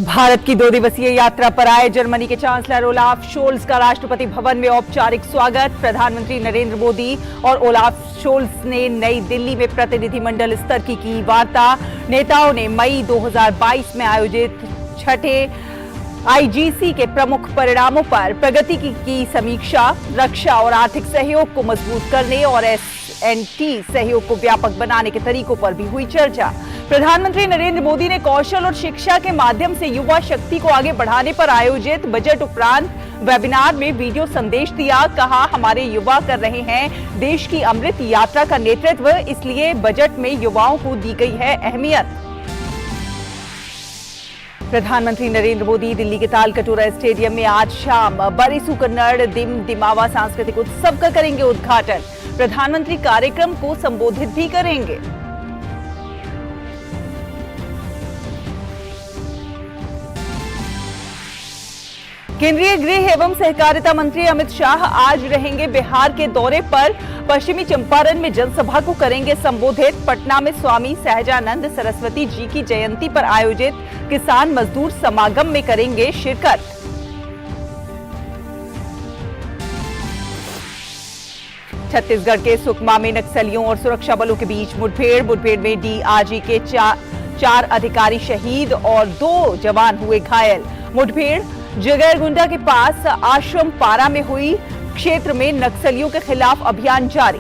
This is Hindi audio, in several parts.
भारत की 2 दिवसीय यात्रा पर आए जर्मनी के चांसलर ओलाफ शोल्ज का राष्ट्रपति भवन में औपचारिक स्वागत। प्रधानमंत्री नरेंद्र मोदी और ओलाफ शोल्ज ने नई दिल्ली में प्रतिनिधिमंडल स्तर की वार्ता। नेताओं ने मई 2022 में आयोजित छठे आईजीसी के प्रमुख परिणामों पर प्रगति की समीक्षा। रक्षा और आर्थिक सहयोग को मजबूत करने और एसएनटी सहयोग को व्यापक बनाने के तरीकों पर भी हुई चर्चा। प्रधानमंत्री नरेंद्र मोदी ने कौशल और शिक्षा के माध्यम से युवा शक्ति को आगे बढ़ाने पर आयोजित बजट उपरांत वेबिनार में वीडियो संदेश दिया। कहा, हमारे युवा कर रहे हैं देश की अमृत यात्रा का नेतृत्व, इसलिए बजट में युवाओं को दी गई है अहमियत। प्रधानमंत्री नरेंद्र मोदी दिल्ली के तालकटोरा स्टेडियम में आज शाम बरिसु कन्नड़ दिम दिमावा सांस्कृतिक उत्सव का करेंगे उद्घाटन। प्रधानमंत्री कार्यक्रम को संबोधित भी करेंगे। केंद्रीय गृह एवं सहकारिता मंत्री अमित शाह आज रहेंगे बिहार के दौरे पर। पश्चिमी चंपारण में जनसभा को करेंगे संबोधित। पटना में स्वामी सहजानंद सरस्वती जी की जयंती पर आयोजित किसान मजदूर समागम में करेंगे शिरकत। छत्तीसगढ़ के सुकमा में नक्सलियों और सुरक्षा बलों के बीच मुठभेड़ में डीआरजी के चार अधिकारी शहीद और 2 जवान हुए घायल। मुठभेड़ जगरगुंडा के पास आश्रम पारा में हुई। क्षेत्र में नक्सलियों के खिलाफ अभियान जारी।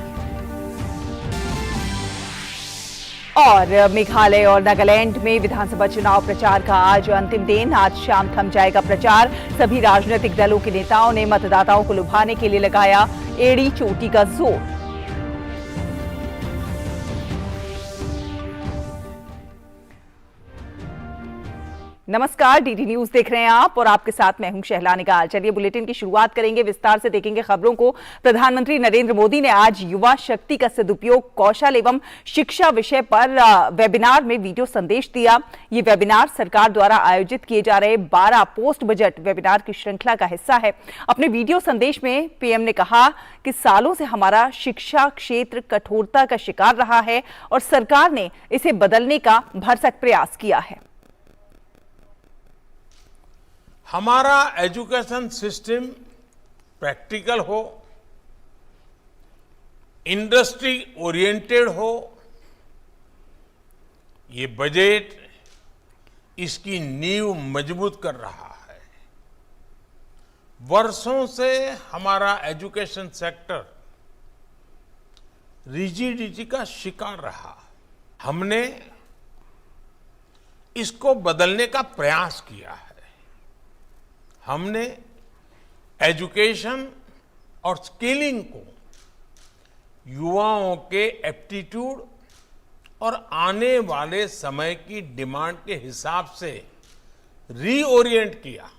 और मेघालय और नागालैंड में विधानसभा चुनाव प्रचार का आज अंतिम दिन। आज शाम थम जाएगा प्रचार। सभी राजनीतिक दलों के नेताओं ने मतदाताओं को लुभाने के लिए लगाया एड़ी चोटी का जोर। नमस्कार, डीडी न्यूज देख रहे हैं आप और आपके साथ मैं हूं शहला निगाल। चलिए बुलेटिन की शुरुआत करेंगे, विस्तार से देखेंगे खबरों को। प्रधानमंत्री नरेंद्र मोदी ने आज युवा शक्ति का सदुपयोग कौशल एवं शिक्षा विषय पर वेबिनार में वीडियो संदेश दिया। ये वेबिनार सरकार द्वारा आयोजित किए जा रहे 12 पोस्ट बजट वेबिनार की श्रृंखला का हिस्सा है। अपने वीडियो संदेश में पीएम ने कहा कि सालों से हमारा शिक्षा क्षेत्र कठोरता का शिकार रहा है और सरकार ने इसे बदलने का भरसक प्रयास किया है। हमारा एजुकेशन सिस्टम प्रैक्टिकल हो, इंडस्ट्री ओरिएंटेड हो। ये बजट इसकी नींव मजबूत कर रहा है। वर्षों से हमारा एजुकेशन सेक्टर रिजिडिटी का शिकार रहा। हमने इसको बदलने का प्रयास किया है। हमने एजुकेशन और स्किलिंग को युवाओं के एप्टीट्यूड और आने वाले समय की डिमांड के हिसाब से रीओरिएंट किया।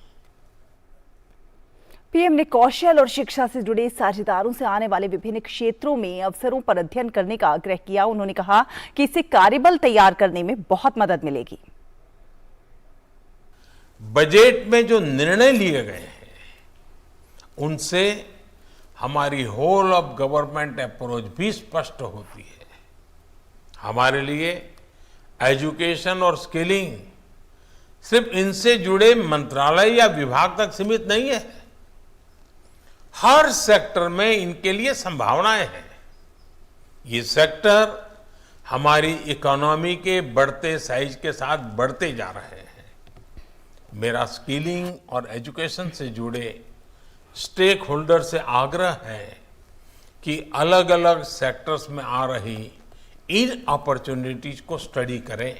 पीएम ने कौशल और शिक्षा से जुड़े साझेदारों से आने वाले विभिन्न क्षेत्रों में अवसरों पर अध्ययन करने का आग्रह किया। उन्होंने कहा कि इससे कार्यबल तैयार करने में बहुत मदद मिलेगी। बजट में जो निर्णय लिए गए हैं उनसे हमारी होल ऑफ गवर्नमेंट अप्रोच भी स्पष्ट होती है। हमारे लिए एजुकेशन और स्किलिंग सिर्फ इनसे जुड़े मंत्रालय या विभाग तक सीमित नहीं है। हर सेक्टर में इनके लिए संभावनाएं हैं। ये सेक्टर हमारी इकोनॉमी के बढ़ते साइज के साथ बढ़ते जा रहे हैं। मेरा स्किलिंग और एजुकेशन से जुड़े स्टेक होल्डर से आग्रह है कि अलग अलग सेक्टर्स में आ रही इन अपॉर्चुनिटीज को स्टडी करें।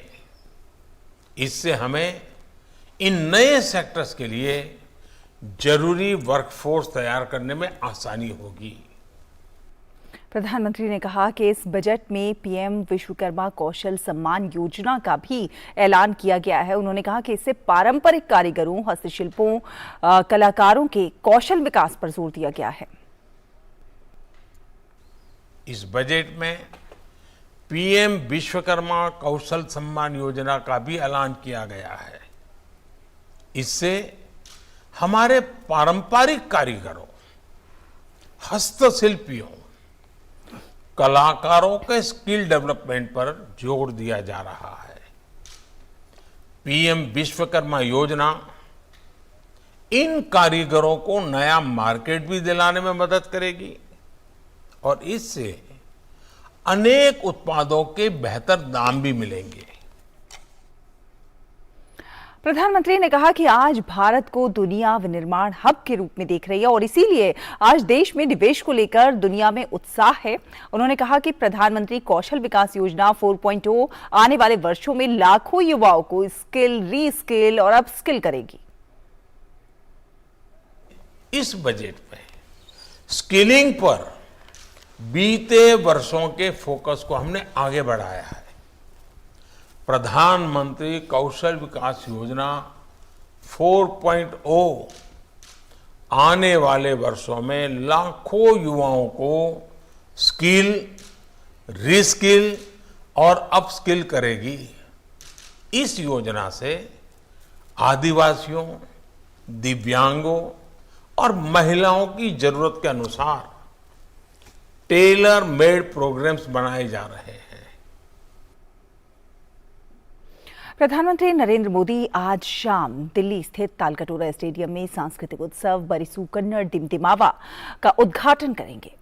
इससे हमें इन नए सेक्टर्स के लिए जरूरी वर्कफोर्स तैयार करने में आसानी होगी। प्रधानमंत्री ने कहा कि इस बजट में पीएम विश्वकर्मा कौशल सम्मान योजना का भी ऐलान किया गया है। उन्होंने कहा कि इससे पारंपरिक कारीगरों, हस्तशिल्पों, कलाकारों के कौशल विकास पर जोर दिया गया है। इस बजट में पीएम विश्वकर्मा कौशल सम्मान योजना का भी ऐलान किया गया है। इससे हमारे पारंपरिक कारीगरों, हस्तशिल्पियों, कलाकारों के स्किल डेवलपमेंट पर जोर दिया जा रहा है। पीएम विश्वकर्मा योजना इन कारीगरों को नया मार्केट भी दिलाने में मदद करेगी और इससे अनेक उत्पादों के बेहतर दाम भी मिलेंगे। प्रधानमंत्री ने कहा कि आज भारत को दुनिया विनिर्माण हब के रूप में देख रही है और इसीलिए आज देश में निवेश को लेकर दुनिया में उत्साह है। उन्होंने कहा कि प्रधानमंत्री कौशल विकास योजना 4.0 आने वाले वर्षों में लाखों युवाओं को स्किल, रीस्किल और अपस्किल करेगी। इस बजट में स्किलिंग पर बीते वर्षों के फोकस को हमने आगे बढ़ाया है। प्रधानमंत्री कौशल विकास योजना 4.0 आने वाले वर्षों में लाखों युवाओं को स्किल, रीस्किल और अपस्किल करेगी। इस योजना से आदिवासियों, दिव्यांगों और महिलाओं की जरूरत के अनुसार टेलर मेड प्रोग्राम्स बनाए जा रहे हैं। प्रधानमंत्री नरेंद्र मोदी आज शाम दिल्ली स्थित तालकटोरा स्टेडियम में सांस्कृतिक उत्सव बरिसू कन्नड़ दिमदिमावा का उद्घाटन करेंगे।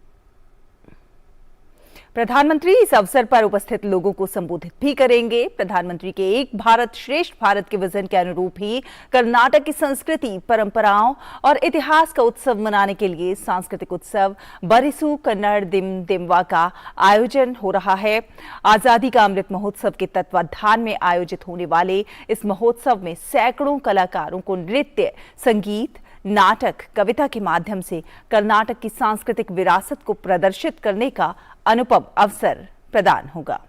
प्रधानमंत्री इस अवसर पर उपस्थित लोगों को संबोधित भी करेंगे। प्रधानमंत्री के एक भारत श्रेष्ठ भारत के विजन के अनुरूप ही कर्नाटक की संस्कृति, परंपराओं और इतिहास का उत्सव मनाने के लिए सांस्कृतिक उत्सव बरिसू कन्नड़ दिमदिमावा का आयोजन हो रहा है। आजादी का अमृत महोत्सव के तत्वाधान में आयोजित होने वाले इस महोत्सव में सैकड़ों कलाकारों को नृत्य, संगीत, नाटक, कविता के माध्यम से कर्नाटक की सांस्कृतिक विरासत को प्रदर्शित करने का अनुपम अवसर प्रदान होगा।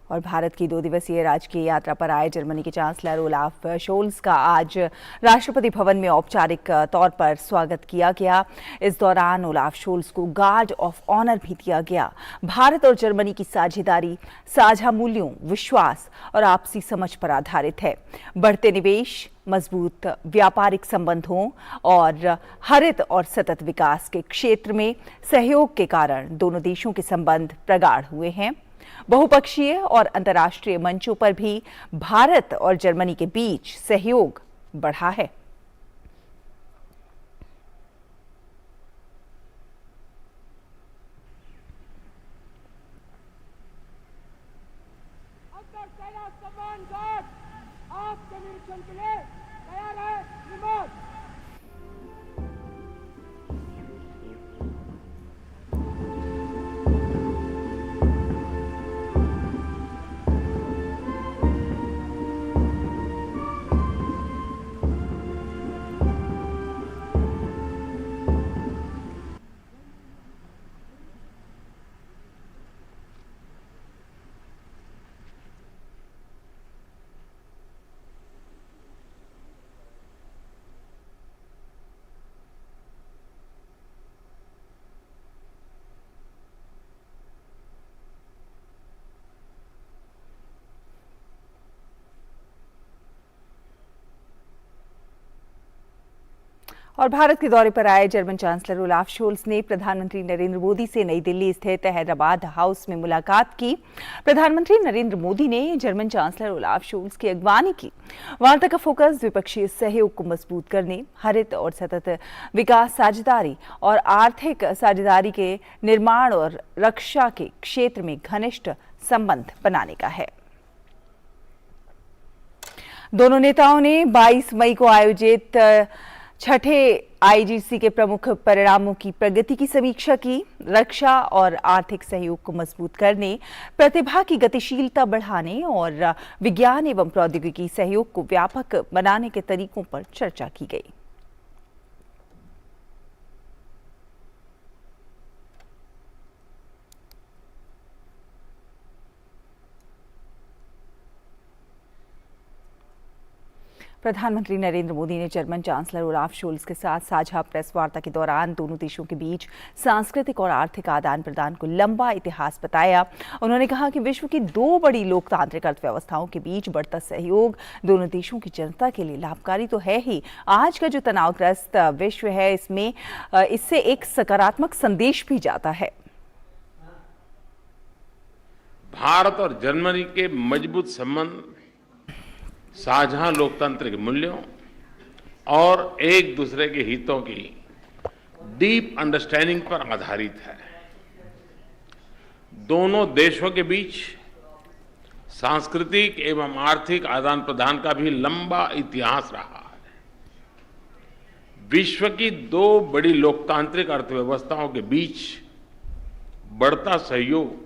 और भारत की 2 दिवसीय राजकीय यात्रा पर आए जर्मनी के चांसलर ओलाफ शोल्स का आज राष्ट्रपति भवन में औपचारिक तौर पर स्वागत किया गया। इस दौरान ओलाफ शोल्स को गार्ड ऑफ ऑनर भी दिया गया। भारत और जर्मनी की साझेदारी साझा मूल्यों, विश्वास और आपसी समझ पर आधारित है। बढ़ते निवेश, मजबूत व्यापारिक संबंधों और हरित और सतत विकास के क्षेत्र में सहयोग के कारण दोनों देशों के संबंध प्रगाढ़ हुए हैं। बहुपक्षीय और अंतर्राष्ट्रीय मंचों पर भी भारत और जर्मनी के बीच सहयोग बढ़ा है। आपके निरीक्षण के लिए तैयार है रिमोट। और भारत के दौरे पर आए जर्मन चांसलर ओलाफ शोल्स ने प्रधानमंत्री नरेंद्र मोदी से नई दिल्ली स्थित हैदराबाद हाउस में मुलाकात की। प्रधानमंत्री नरेंद्र मोदी ने जर्मन चांसलर ओलाफ शोल्स की अगवानी की। वार्ता का फोकस द्विपक्षीय सहयोग को मजबूत करने, हरित और सतत विकास साझेदारी और आर्थिक साझेदारी के निर्माण और रक्षा के क्षेत्र में घनिष्ठ संबंध बनाने का है। दोनों नेताओं ने 22 मई को आयोजित छठे आईजीसी के प्रमुख परिणामों की प्रगति की समीक्षा की। रक्षा और आर्थिक सहयोग को मजबूत करने, प्रतिभा की गतिशीलता बढ़ाने और विज्ञान एवं प्रौद्योगिकी सहयोग को व्यापक बनाने के तरीकों पर चर्चा की गई। प्रधानमंत्री नरेंद्र मोदी ने जर्मन चांसलर ओलाफ शोल्स के साथ साझा प्रेस वार्ता के दौरान दोनों देशों के बीच सांस्कृतिक और आर्थिक आदान प्रदान को लंबा इतिहास बताया। उन्होंने कहा कि विश्व की 2 बड़ी लोकतांत्रिक अर्थव्यवस्थाओं के बीच बढ़ता सहयोग दोनों देशों की जनता के लिए लाभकारी तो है ही, आज का जो तनावग्रस्त विश्व है इससे एक सकारात्मक संदेश भी जाता है। भारत और जर्मनी के मजबूत संबंध साझा लोकतांत्रिक मूल्यों और एक दूसरे के हितों की डीप अंडरस्टैंडिंग पर आधारित है। दोनों देशों के बीच सांस्कृतिक एवं आर्थिक आदान प्रदान का भी लंबा इतिहास रहा है। विश्व की दो बड़ी लोकतांत्रिक अर्थव्यवस्थाओं के बीच बढ़ता सहयोग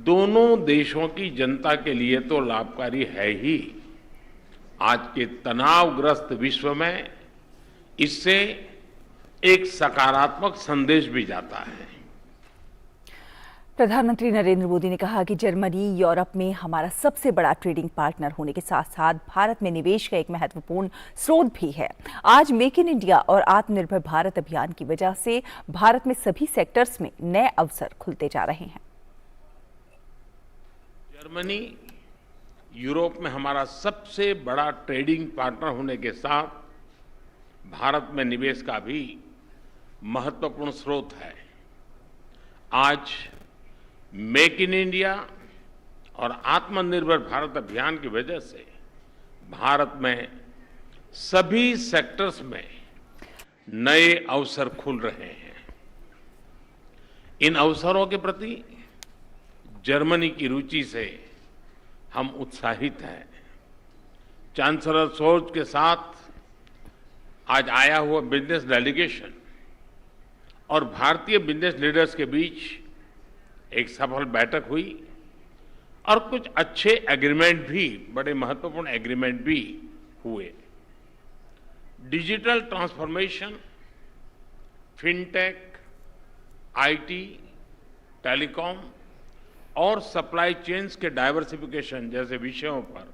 दोनों देशों की जनता के लिए तो लाभकारी है ही, आज के तनावग्रस्त विश्व में इससे एक सकारात्मक संदेश भी जाता है। प्रधानमंत्री नरेंद्र मोदी ने कहा कि जर्मनी यूरोप में हमारा सबसे बड़ा ट्रेडिंग पार्टनर होने के साथ साथ भारत में निवेश का एक महत्वपूर्ण स्रोत भी है। आज मेक इन इंडिया और आत्मनिर्भर भारत अभियान की वजह से भारत में सभी सेक्टर्स में नए अवसर खुलते जा रहे हैं। जर्मनी यूरोप में हमारा सबसे बड़ा ट्रेडिंग पार्टनर होने के साथ भारत में निवेश का भी महत्वपूर्ण स्रोत है। आज मेक इन इंडिया और आत्मनिर्भर भारत अभियान की वजह से भारत में सभी सेक्टर्स में नए अवसर खुल रहे हैं। इन अवसरों के प्रति जर्मनी की रुचि से हम उत्साहित हैं। चांसलर शोल्ज के साथ आज आया हुआ बिजनेस डेलीगेशन और भारतीय बिजनेस लीडर्स के बीच एक सफल बैठक हुई और कुछ अच्छे एग्रीमेंट भी, बड़े महत्वपूर्ण एग्रीमेंट भी हुए। Digital transformation, fintech, IT, telecom और सप्लाई चेन्स के डाइवर्सिफिकेशन जैसे विषयों पर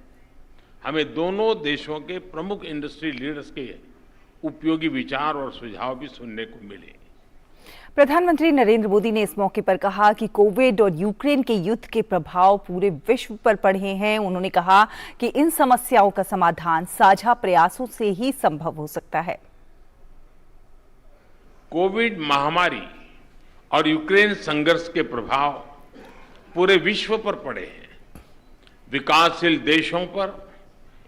हमें दोनों देशों के प्रमुख इंडस्ट्री लीडर्स के उपयोगी विचार और सुझाव भी सुनने को मिले। प्रधानमंत्री नरेंद्र मोदी ने इस मौके पर कहा कि कोविड और यूक्रेन के युद्ध के प्रभाव पूरे विश्व पर पड़े हैं। उन्होंने कहा कि इन समस्याओं का समाधान साझा प्रयासों से ही संभव हो सकता है। कोविड महामारी और यूक्रेन संघर्ष के प्रभाव पूरे विश्व पर पड़े हैं। विकासशील देशों पर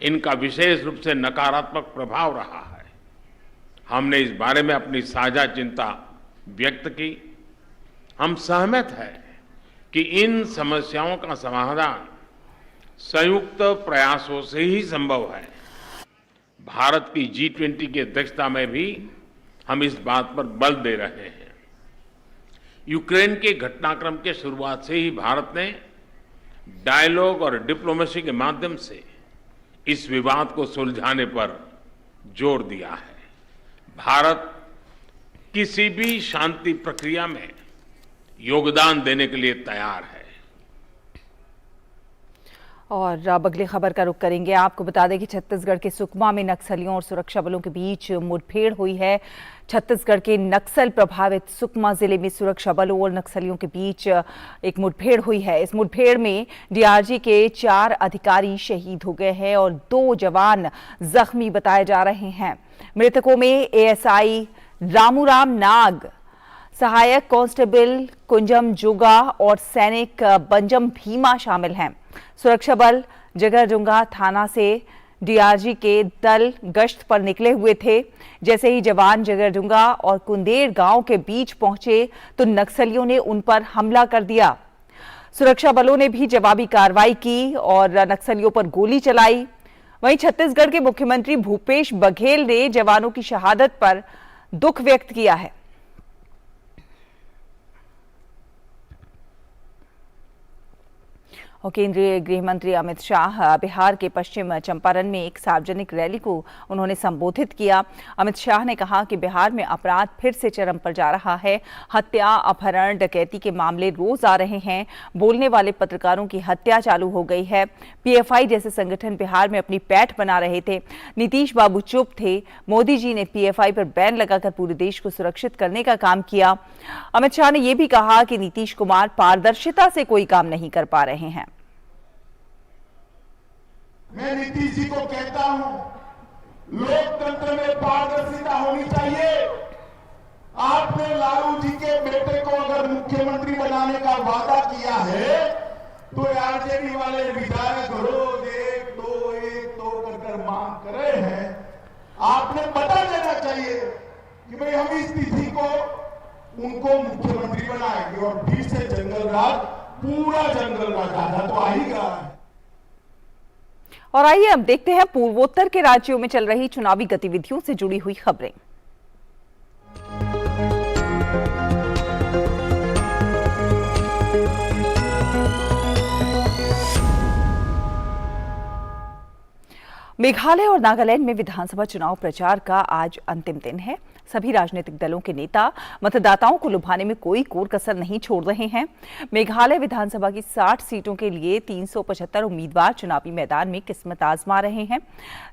इनका विशेष रूप से नकारात्मक प्रभाव रहा है। हमने इस बारे में अपनी साझा चिंता व्यक्त की। हम सहमत हैं कि इन समस्याओं का समाधान संयुक्त प्रयासों से ही संभव है। भारत की G20 की अध्यक्षता में भी हम इस बात पर बल दे रहे हैं। यूक्रेन के घटनाक्रम के शुरुआत से ही भारत ने डायलॉग और डिप्लोमेसी के माध्यम से इस विवाद को सुलझाने पर जोर दिया है। भारत किसी भी शांति प्रक्रिया में योगदान देने के लिए तैयार है। और अब अगली खबर का रुख करेंगे। आपको बता दें कि छत्तीसगढ़ के सुकमा में नक्सलियों और सुरक्षा बलों के बीच मुठभेड़ हुई है। छत्तीसगढ़ के नक्सल प्रभावित सुकमा जिले में सुरक्षा बलों और नक्सलियों के बीच एक मुठभेड़ हुई है। इस मुठभेड़ में डीआरजी के 4 अधिकारी शहीद हो गए हैं और 2 जवान जख्मी बताए जा रहे हैं। मृतकों में एएसआई रामूराम नाग, सहायक कांस्टेबल कुंजम जोगा और सैनिक बंजम भीमा शामिल हैं। सुरक्षा बल जगरजुंगा थाना से डीआरजी के दल गश्त पर निकले हुए थे। जैसे ही जवान जगरजुंगा और कुंदेर गांव के बीच पहुंचे तो नक्सलियों ने उन पर हमला कर दिया। सुरक्षा बलों ने भी जवाबी कार्रवाई की और नक्सलियों पर गोली चलाई। वहीं छत्तीसगढ़ के मुख्यमंत्री भूपेश बघेल ने जवानों की शहादत पर दुख व्यक्त किया है। और केंद्रीय गृह मंत्री अमित शाह बिहार के पश्चिम चंपारण में एक सार्वजनिक रैली को उन्होंने संबोधित किया। अमित शाह ने कहा कि बिहार में अपराध फिर से चरम पर जा रहा है। हत्या, अपहरण, डकैती के मामले रोज आ रहे हैं। बोलने वाले पत्रकारों की हत्या चालू हो गई है। पीएफआई जैसे संगठन बिहार में अपनी पैठ बना रहे थे। नीतीश बाबू चुप थे। मोदी जी ने पीएफआई पर बैन लगाकर पूरे देश को सुरक्षित करने का काम किया। अमित शाह ने यह भी कहा कि नीतीश कुमार पारदर्शिता से कोई काम नहीं कर पा रहे हैं। मैं नीतीश जी को कहता हूं, लोकतंत्र में पारदर्शिता होनी चाहिए। आपने लालू जी के बेटे को अगर मुख्यमंत्री बनाने का वादा किया है तो आरजेडी वाले विधायक रोज एक दो कर मांग कर रहे हैं। आपने बता देना चाहिए कि भाई हम इस तिथि को उनको मुख्यमंत्री बनाएंगे और फिर से जंगल राज, पूरा जंगल राज आधा तो आएगा। और आइए अब देखते हैं पूर्वोत्तर के राज्यों में चल रही चुनावी गतिविधियों से जुड़ी हुई खबरें। मेघालय और नागालैंड में विधानसभा चुनाव प्रचार का आज अंतिम दिन है। सभी राजनीतिक दलों के नेता मतदाताओं को लुभाने में कोई कोर कसर नहीं छोड़ रहे हैं। मेघालय विधानसभा की 60 सीटों के लिए 375 उम्मीदवार चुनावी मैदान में किस्मत आजमा रहे हैं।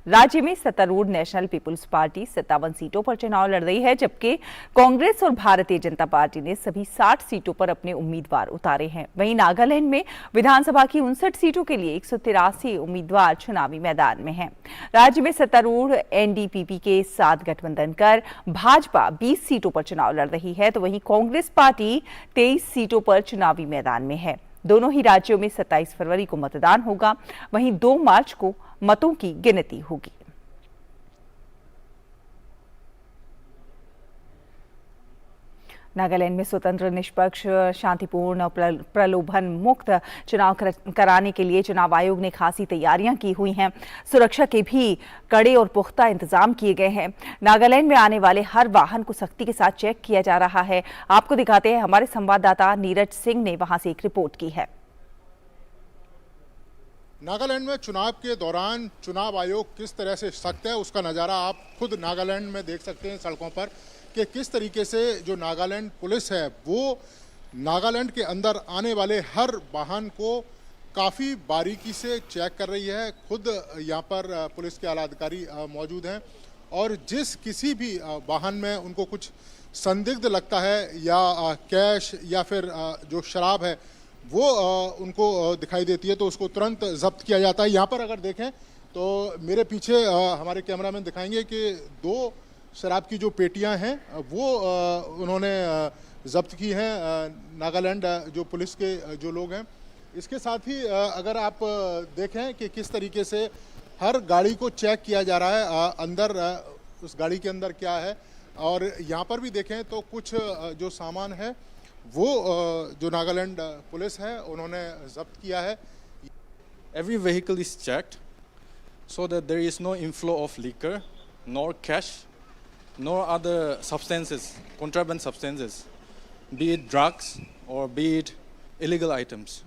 राज्य में सत्तारूढ़ नेशनल पीपुल्स पार्टी 57 सीटों पर चुनाव लड़ रही है, जबकि कांग्रेस और भारतीय जनता पार्टी ने सभी 60 सीटों पर अपने उम्मीदवार उतारे हैं। वहीं नागालैंड में विधानसभा की 59 सीटों के लिए 183 उम्मीदवार चुनावी मैदान में हैं। राज्य में सत्तारूढ़ एनडीपीपी के साथ गठबंधन कर भाजपा 20 सीटों पर चुनाव लड़ रही है, तो वहीं कांग्रेस पार्टी 23 सीटों पर चुनावी मैदान में है। दोनों ही राज्यों में 27 फरवरी को मतदान होगा, वहीं 2 मार्च को मतों की गिनती होगी। नागालैंड में स्वतंत्र, निष्पक्ष, शांतिपूर्ण और प्रलोभन मुक्त चुनाव कराने के लिए चुनाव आयोग ने खासी तैयारियां की हुई हैं। सुरक्षा के भी कड़े और पुख्ता इंतजाम किए गए हैं। नागालैंड में आने वाले हर वाहन को सख्ती के साथ चेक किया जा रहा है। आपको दिखाते हैं, हमारे संवाददाता नीरज सिंह ने वहां से एक रिपोर्ट की है। नागालैंड में चुनाव के दौरान चुनाव आयोग किस तरह से सख्त है, उसका नज़ारा आप खुद नागालैंड में देख सकते हैं सड़कों पर, कि किस तरीके से जो नागालैंड पुलिस है वो नागालैंड के अंदर आने वाले हर वाहन को काफ़ी बारीकी से चेक कर रही है। खुद यहाँ पर पुलिस के आला अधिकारी मौजूद हैं और जिस किसी भी वाहन में उनको कुछ संदिग्ध लगता है या कैश या फिर जो शराब है वो उनको दिखाई देती है तो उसको तुरंत जब्त किया जाता है। यहाँ पर अगर देखें तो मेरे पीछे हमारे कैमरामैन दिखाएंगे कि 2 शराब की जो पेटियां हैं वो उन्होंने जब्त की हैं नागालैंड जो पुलिस के जो लोग हैं। इसके साथ ही अगर आप देखें कि किस तरीके से हर गाड़ी को चेक किया जा रहा है, अंदर उस गाड़ी के अंदर क्या है, और यहाँ पर भी देखें तो कुछ जो सामान है वो जो नागालैंड पुलिस है उन्होंने जब्त किया है। Every vehicle is checked so that there is no inflow of liquor, nor cash, nor other substances, contraband substances, be it drugs or be it illegal items.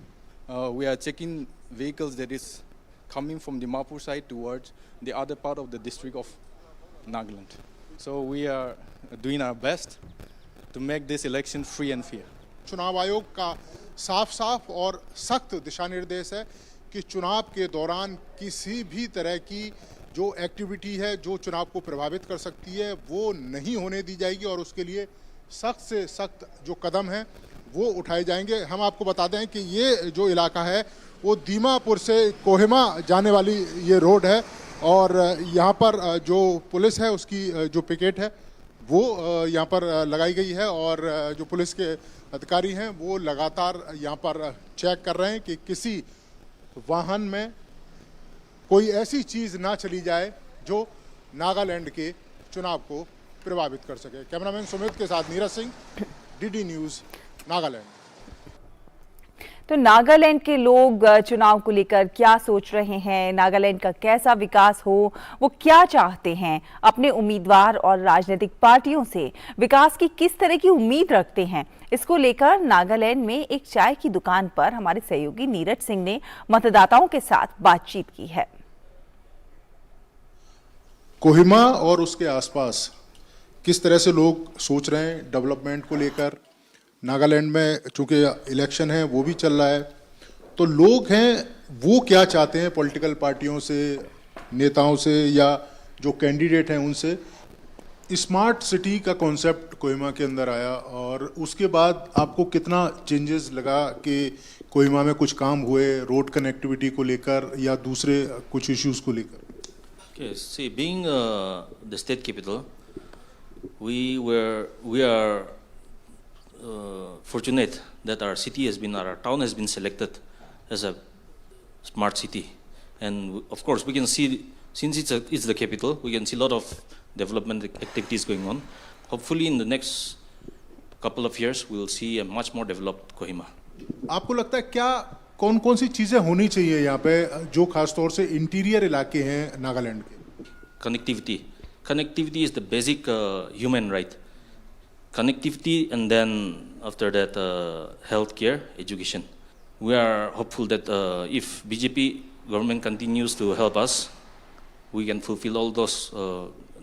We are checking vehicles that is coming from the Dimapur side towards the other part of the district of Nagaland. So we are doing our best to make this election free and fair. चुनाव आयोग का साफ और सख्त दिशा निर्देश है कि चुनाव के दौरान किसी भी तरह की जो एक्टिविटी है जो चुनाव को प्रभावित कर सकती है वो नहीं होने दी जाएगी और उसके लिए सख्त से सख्त जो कदम हैं वो उठाए जाएंगे। हम आपको बता दें कि ये जो इलाका है वो दीमापुर से कोहिमा जाने वाली ये रोड है और यहाँ पर जो पुलिस है उसकी जो पिकेट है वो यहाँ पर लगाई गई है और जो पुलिस के अधिकारी हैं वो लगातार यहाँ पर चेक कर रहे हैं कि किसी वाहन में कोई ऐसी चीज़ ना चली जाए जो नागालैंड के चुनाव को प्रभावित कर सके। कैमरामैन सुमित के साथ नीरज सिंह, डीडी न्यूज़, नागालैंड। तो नागालैंड के लोग चुनाव को लेकर क्या सोच रहे हैं, नागालैंड का कैसा विकास हो, वो क्या चाहते हैं, अपने उम्मीदवार और राजनीतिक पार्टियों से विकास की किस तरह की उम्मीद रखते हैं, इसको लेकर नागालैंड में एक चाय की दुकान पर हमारे सहयोगी नीरज सिंह ने मतदाताओं के साथ बातचीत की है। कोहिमा और उसके आसपास किस तरह से लोग सोच रहे हैं डेवलपमेंट को लेकर। नागालैंड में चूंकि इलेक्शन है वो भी चल रहा है तो लोग हैं वो क्या चाहते हैं पॉलिटिकल पार्टियों से, नेताओं से या जो कैंडिडेट हैं उनसे। स्मार्ट सिटी का कॉन्सेप्ट कोहिमा के अंदर आया और उसके बाद आपको कितना चेंजेस लगा कि कोहिमा में कुछ काम हुए रोड कनेक्टिविटी को लेकर या दूसरे कुछ इश्यूज को लेकर? Okay, see, being the state capital, we are fortunate that our city has been, our town has been selected as a smart city. And of course, we can see, since it's the capital, we can see a lot of development activities going on. Hopefully, in the next couple of years, we will see a much more developed Kohima. आपको लगता है क्या कौन कौन सी चीजें होनी चाहिए यहाँ पे जो खासतौर से इंटीरियर इलाके हैं नागालैंड के? Connectivity. Connectivity is the basic human right. Connectivity, and then after that, healthcare, education. We are hopeful that if BJP government continues to help us, we can fulfill all those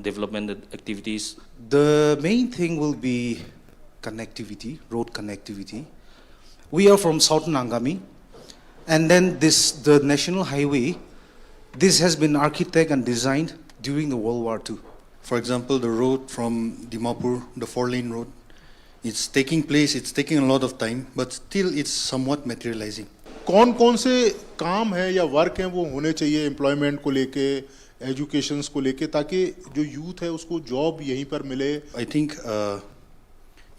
development activities. The main thing will be connectivity, road connectivity. We are from Southern Angami, and then the national highway, this has been architected and designed during the World War II. For example, the road from Dimapur, the 4-lane road, it's taking place, it's taking a lot of time, but still it's somewhat materializing. कौन कौन से काम है या वर्क हैं वो होने चाहिए एम्प्लॉयमेंट को लेके, एजुकेशंस को लेके, ताकि जो यूथ है उसको जॉब यहीं पर मिले? I think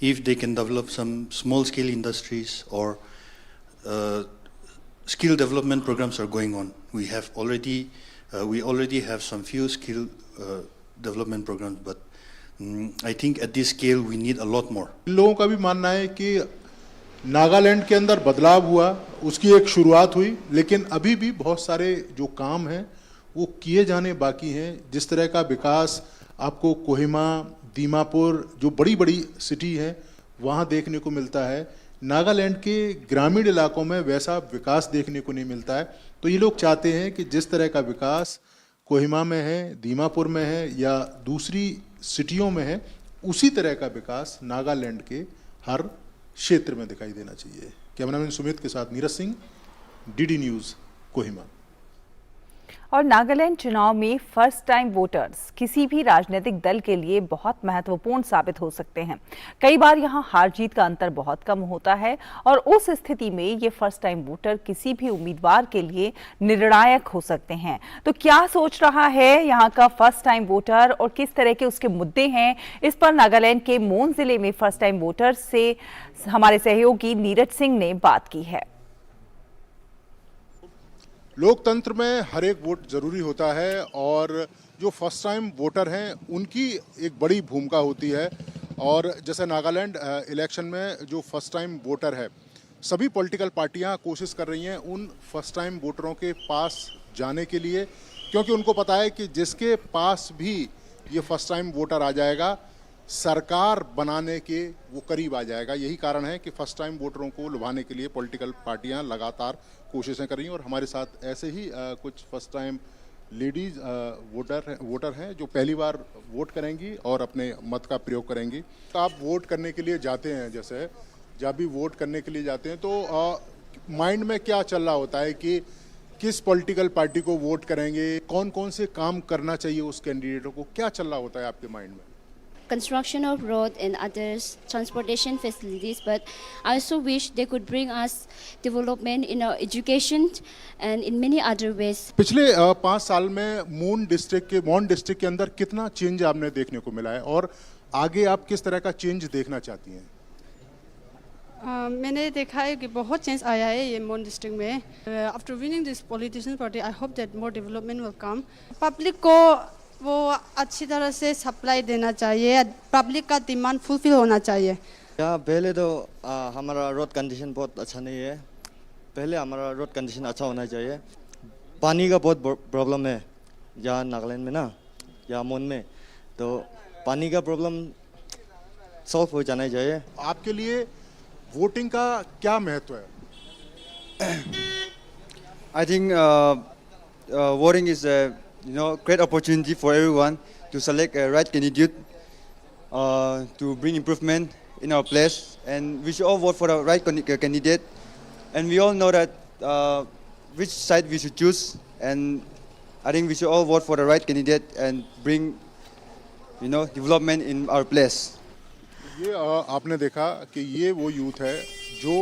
if they can develop some small-scale industries or skill development programs are going on. We already have some few skill development programs, but I think at this scale we need a lot more. लोगों का भी मानना है कि नागालैंड के अंदर बदलाव हुआ, उसकी एक शुरुआत हुई, लेकिन अभी भी बहुत सारे जो काम हैं वो किए जाने बाकी हैं। जिस तरह का विकास आपको कोहिमा, दीमापुर, जो बड़ी बड़ी सिटी हैं वहाँ देखने को मिलता है, नागालैंड के ग्रामीण इलाकों में वैसा विकास देखने को नहीं मिलता है। तो ये लोग चाहते हैं कि जिस तरह का विकास कोहिमा में है, दीमापुर में है या दूसरी सिटियों में है, उसी तरह का विकास नागालैंड के हर क्षेत्र में दिखाई देना चाहिए। कैमरामैन सुमित के साथ नीरज सिंह, डीडी न्यूज़, कोहिमा। और नागालैंड चुनाव में फर्स्ट टाइम वोटर्स किसी भी राजनीतिक दल के लिए बहुत महत्वपूर्ण साबित हो सकते हैं। कई बार यहां हार जीत का अंतर बहुत कम होता है और उस स्थिति में ये फर्स्ट टाइम वोटर किसी भी उम्मीदवार के लिए निर्णायक हो सकते हैं। तो क्या सोच रहा है यहां का फर्स्ट टाइम वोटर और किस तरह के उसके मुद्दे हैं, इस पर नागालैंड के मोन जिले में फर्स्ट टाइम वोटर से हमारे सहयोगी नीरज सिंह ने बात की है। लोकतंत्र में हर एक वोट जरूरी होता है और जो फर्स्ट टाइम वोटर हैं उनकी एक बड़ी भूमिका होती है। और जैसे नागालैंड इलेक्शन में जो फर्स्ट टाइम वोटर है, सभी पॉलिटिकल पार्टियां कोशिश कर रही हैं उन फर्स्ट टाइम वोटरों के पास जाने के लिए, क्योंकि उनको पता है कि जिसके पास भी ये फर्स्ट टाइम वोटर आ जाएगा, सरकार बनाने के वो करीब आ जाएगा। यही कारण है कि फर्स्ट टाइम वोटरों को लुभाने के लिए पॉलिटिकल पार्टियां लगातार कोशिशें कर रही हैं। और हमारे साथ ऐसे ही कुछ फर्स्ट टाइम लेडीज वोटर हैं जो पहली बार वोट करेंगी और अपने मत का प्रयोग करेंगी। तो आप वोट करने के लिए जाते हैं, जैसे जब भी वोट करने के लिए जाते हैं तो माइंड में क्या चल रहा होता है कि किस पॉलिटिकल पार्टी को वोट करेंगे, कौन कौन से काम करना चाहिए उस कैंडिडेटों को, क्या चल रहा होता है आपके माइंड में? Construction of road and others, transportation facilities, but I also wish they could bring us development in our education and in many other ways. पिछले 5 साल में मोन डिस्ट्रिक्ट के अंदर कितना चेंज आपने देखने को मिला है और आगे आप किस तरह का चेंज देखना चाहती हैं? मैंने देखा है कि बहुत चेंज आया है ये मोन डिस्ट्रिक्ट में। After winning this politician party I hope that more development will come. Public को वो अच्छी तरह से सप्लाई देना चाहिए, पब्लिक का डिमांड फुलफिल होना चाहिए। यहाँ पहले तो हमारा रोड कंडीशन बहुत अच्छा नहीं है, पहले हमारा रोड कंडीशन अच्छा होना चाहिए। पानी का बहुत प्रॉब्लम है यहाँ नागालैंड में ना, यहाँ मोन में, तो पानी का प्रॉब्लम सॉल्व हो जाना चाहिए। आपके लिए वोटिंग का क्या महत्व है? I think voting is great opportunity for everyone to select a right candidate to bring improvement in our place, and we should all vote for the right candidate, and we all know that which side we should choose, and I think we should all vote for the right candidate and bring development in our place. ये आपने देखा कि ये वो यूथ है जो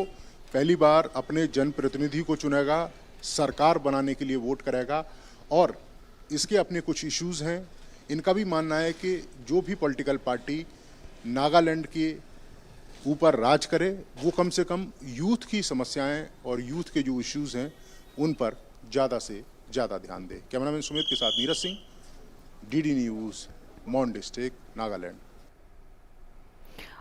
पहली बार अपने जनप्रतिनिधि को चुनेगा, सरकार बनाने के लिए वोट करेगा और इसके अपने कुछ इश्यूज़ हैं। इनका भी मानना है कि जो भी पॉलिटिकल पार्टी नागालैंड के ऊपर राज करे, वो कम से कम यूथ की समस्याएं और यूथ के जो इश्यूज हैं उन पर ज़्यादा से ज़्यादा ध्यान दे। कैमरामैन सुमित के साथ Neeraj Singh, DD News, Mon district, Nagaland.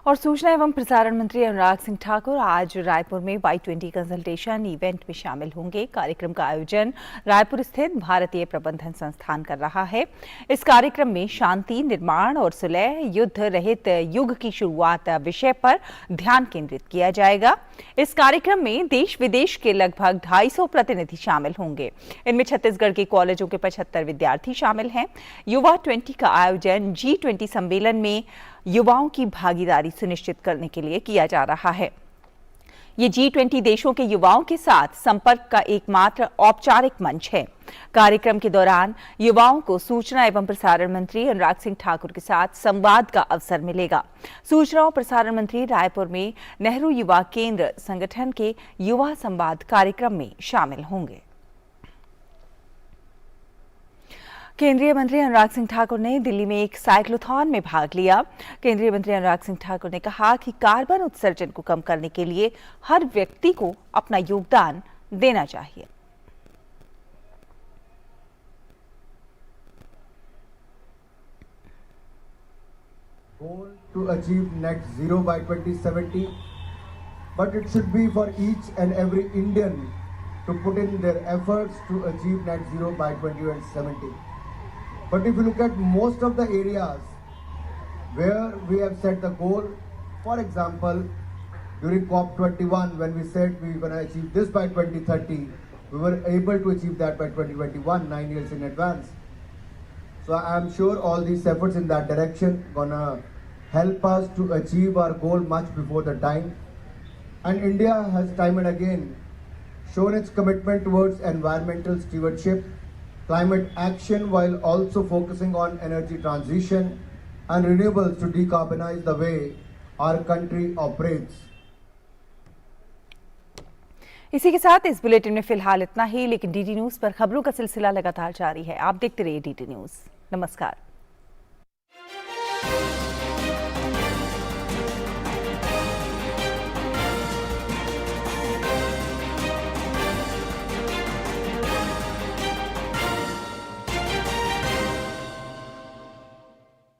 और सूचना एवं प्रसारण मंत्री अनुराग सिंह ठाकुर आज रायपुर में Y20 कंसल्टेशन इवेंट में शामिल होंगे। कार्यक्रम का आयोजन रायपुर स्थित भारतीय प्रबंधन संस्थान कर रहा है। इस कार्यक्रम में शांति, निर्माण और सुलह, युद्ध रहित युग की शुरुआत विषय पर ध्यान केंद्रित किया जाएगा। इस कार्यक्रम में देश विदेश के लगभग 250 प्रतिनिधि शामिल होंगे। इनमें छत्तीसगढ़ के कॉलेजों के 75 विद्यार्थी शामिल हैं। युवा 20 का आयोजन G20 सम्मेलन में युवाओं की भागीदारी सुनिश्चित करने के लिए किया जा रहा है। ये G20 देशों के युवाओं के साथ संपर्क का एकमात्र औपचारिक मंच है। कार्यक्रम के दौरान युवाओं को सूचना एवं प्रसारण मंत्री अनुराग सिंह ठाकुर के साथ संवाद का अवसर मिलेगा। सूचना और प्रसारण मंत्री रायपुर में नेहरू युवा केंद्र संगठन के युवा संवाद कार्यक्रम में शामिल होंगे। केंद्रीय मंत्री अनुराग सिंह ठाकुर ने दिल्ली में एक साइक्लोथॉन में भाग लिया। केंद्रीय मंत्री अनुराग सिंह ठाकुर ने कहा कि कार्बन उत्सर्जन को कम करने के लिए हर व्यक्ति को अपना योगदान देना चाहिए। Goal to achieve net zero by 2070, but it should be for each and every Indian to put in their efforts to achieve net zero by 2070. But if you look at most of the areas where we have set the goal, for example, during COP21, when we said we were going to achieve this by 2030, we were able to achieve that by 2021, 9 years in advance. So I am sure all these efforts in that direction gonna help us to achieve our goal much before the time. And India has time and again shown its commitment towards environmental stewardship, climate action, while also focusing on energy transition and renewables to decarbonize the way our country operates. इसी के साथ इस बुलेटिन में फिलहाल इतना ही, लेकिन डीडी न्यूज पर खबरों का सिलसिला लगातार जारी है। आप देखते रहिए डीडी न्यूज। नमस्कार।